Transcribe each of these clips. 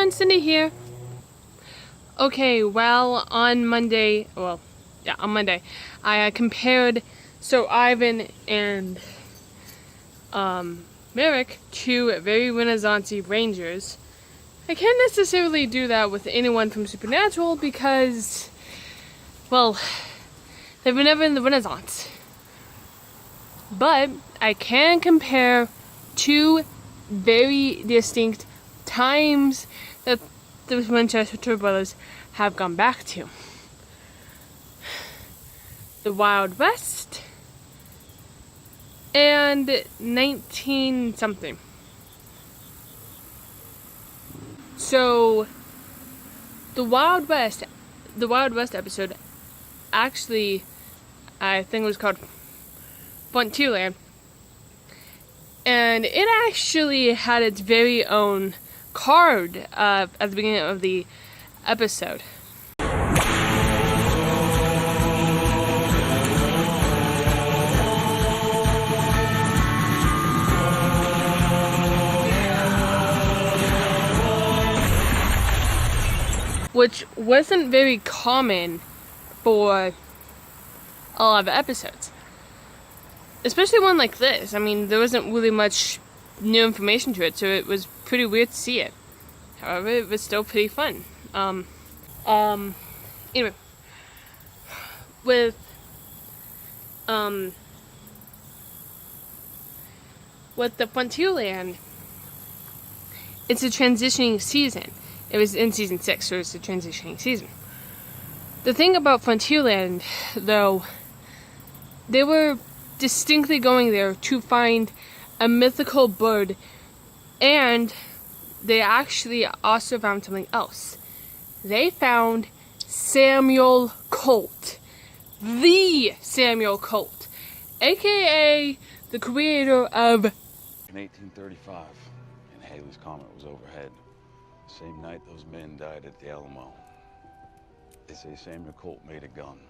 everyone, Cindy here. Okay, well, on Monday, I compared Ivan and Merrick to very Renasanssie Rangers. I can't necessarily do that with anyone from Supernatural because, well, they were never in the Renaissance. But I can compare two very distinct times that the Winchester brothers have gone back to. The Wild West and 19 something. So the Wild West episode actually, I think it was called Bunty Lamp, and it actually had its very own card at the beginning of the episode. Which wasn't very common for a lot of episodes. Especially one like this. I mean, there wasn't really much new information to it, so it was pretty weird to see it. However, it was still pretty fun. Anyway. With the Bunty Land, it's a transitioning season. It was in season 6, so it's a transitioning season. The thing about Bunty Land, though, they were distinctly going there to find a mythical bird, and they actually also found something else. They found Samuel Colt. The Samuel Colt. AKA the creator of... In 1835, and Halley's Comet was overhead. The same night those men died at the Alamo. They say Samuel Colt made a gun.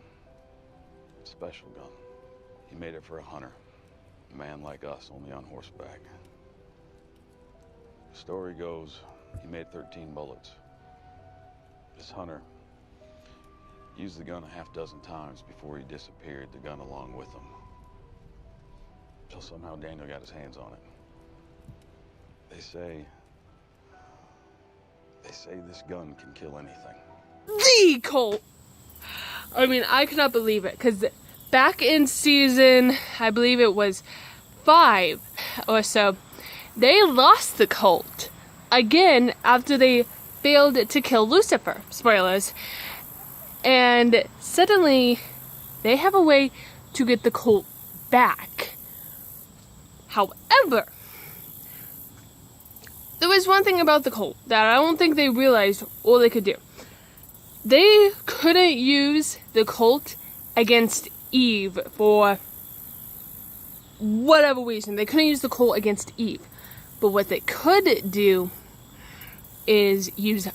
A special gun. He made it for a hunter. A man like us, only on horseback. The story goes, he made 13 bullets. This hunter used the gun a half dozen times before he disappeared, the gun along with him. Till somehow Daniel got his hands on it. They say this gun can kill anything. The Colt! I mean, I could not believe it, because back in season, I believe it was 5 or so, they lost the Colt. Again, after they failed to kill Lucifer. Spoilers. And suddenly, they have a way to get the Colt back. However, there was one thing about the Colt that I don't think they realized all they could do. They couldn't use the Colt against Eve for whatever reason. They couldn't use the Colt against Eve. But what they could do is use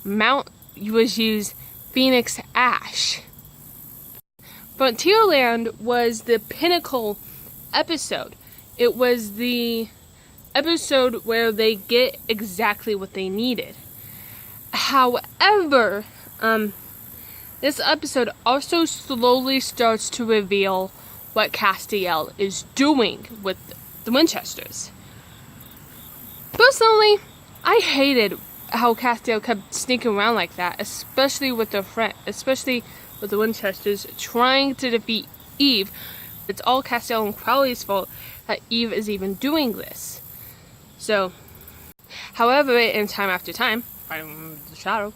Phoenix Ash. But Tio Land was the pinnacle episode. It was the episode where they get exactly what they needed. However, this episode also slowly starts to reveal what Castiel is doing with the Winchesters. Personally, I hated how Castiel kept sneaking around like that, especially with the Winchesters trying to defeat Eve. It's all Castiel and Crowley's fault that Eve is even doing this. So, however, in time after time, fighting the shadow,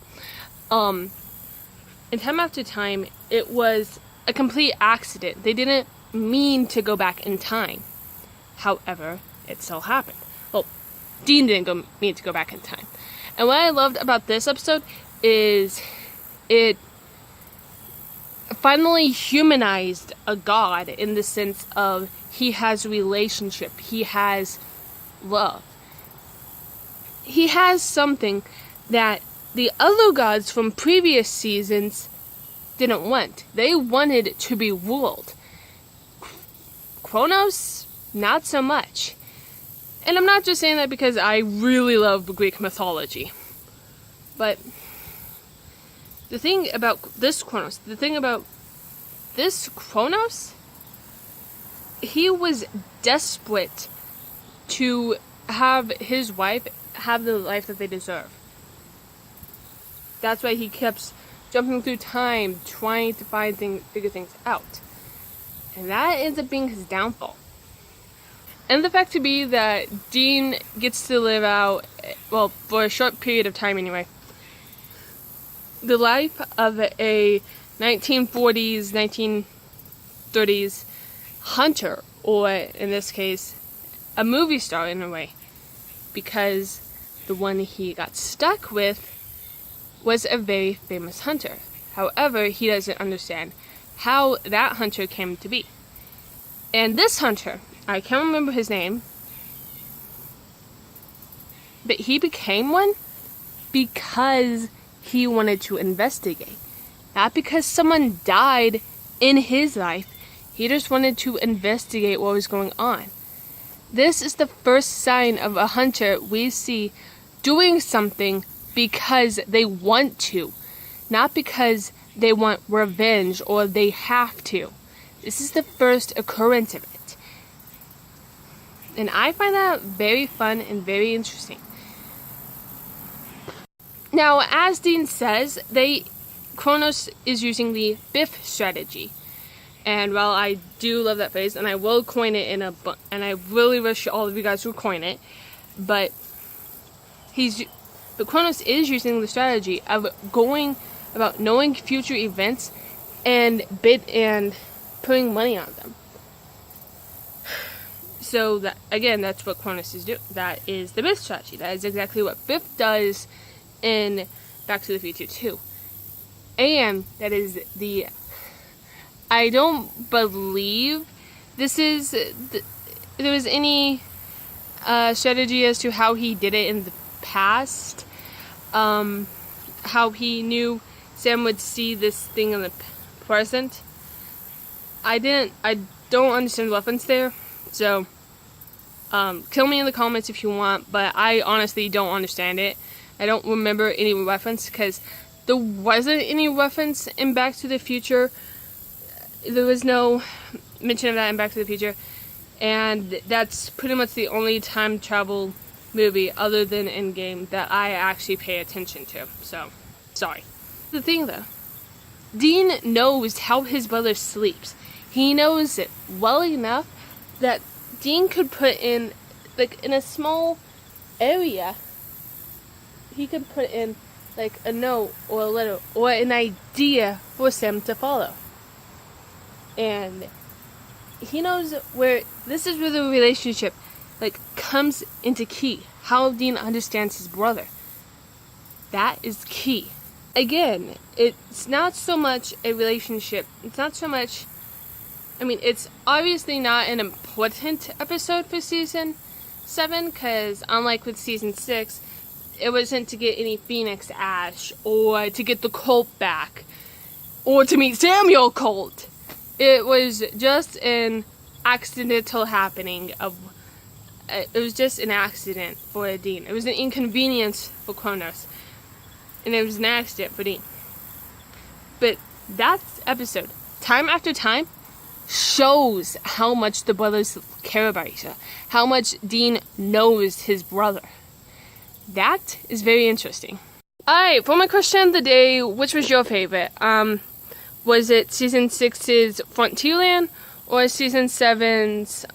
in time after time, it was a complete accident. They didn't mean to go back in time. However, it still happened. Well, Dean didn't mean to go back in time. And what I loved about this episode is it finally humanized a god in the sense of he has relationship, he has love. He has something that the other gods from previous seasons didn't want. They wanted to be ruled. Kronos, not so much. And I'm not just saying that because I really love Greek mythology. But the thing about this Kronos, he was desperate to have his wife have the life that they deserve. That's why he kept jumping through time, trying to figure things out. And that ends up being his downfall. And the fact to be that Dean gets to live out, well, for a short period of time anyway, the life of a 1940s, 1930s hunter, or in this case, a movie star in a way, because the one he got stuck with was a very famous hunter. However, he doesn't understand how that hunter came to be. And this hunter, I can't remember his name, but he became one because he wanted to investigate. Not because someone died in his life. He just wanted to investigate what was going on. This is the first sign of a hunter we see doing something because they want to, not because they want revenge or they have to. This is the first occurrence of it. And I find that very fun and very interesting. Now, as Dean says, Kronos is using the Biff strategy. And while I do love that phrase, and I will coin it and I really wish all of you guys would coin it, but Kronos is using the strategy of going about knowing future events and putting money on them. So that, again, that's what Kronos is doing. That is the Biff strategy. That is exactly what Biff does in Back to the Future 2. And that is I don't believe there was any strategy as to how he did it in the past. How he knew Sam would see this thing in the present. I don't understand the reference there. So, kill me in the comments if you want, but I honestly don't understand it. I don't remember any reference, because there wasn't any reference in Back to the Future. There was no mention of that in Back to the Future. And that's pretty much the only time travel movie other than Endgame that I actually pay attention to. So, sorry. The thing though, Dean knows how his brother sleeps. He knows it well enough that Dean could put in, like, in a small area, he could put in, like, a note or a letter or an idea for Sam to follow. And he knows this is where the relationship, like, comes into key. How Dean understands his brother. That is key. Again, it's not so much a relationship. It's not so much, it's obviously not an important episode for season 7, because unlike with season 6, it wasn't to get any Phoenix Ash, or to get the Colt back, or to meet Samuel Colt. It was just an accidental happening it was just an accident for Dean. It was an inconvenience for Kronos. And it was an accident for Dean. But that episode, time after time, shows how much the brothers care about each other. How much Dean knows his brother. That is very interesting. Alright, for my question of the day, which was your favorite? Was it season 6's Bunty Lamp or season 7's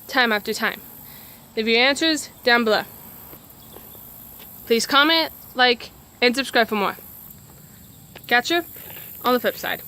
Time After Time? Leave your answers down below. Please comment, like, and subscribe for more. Catch you on the flip side.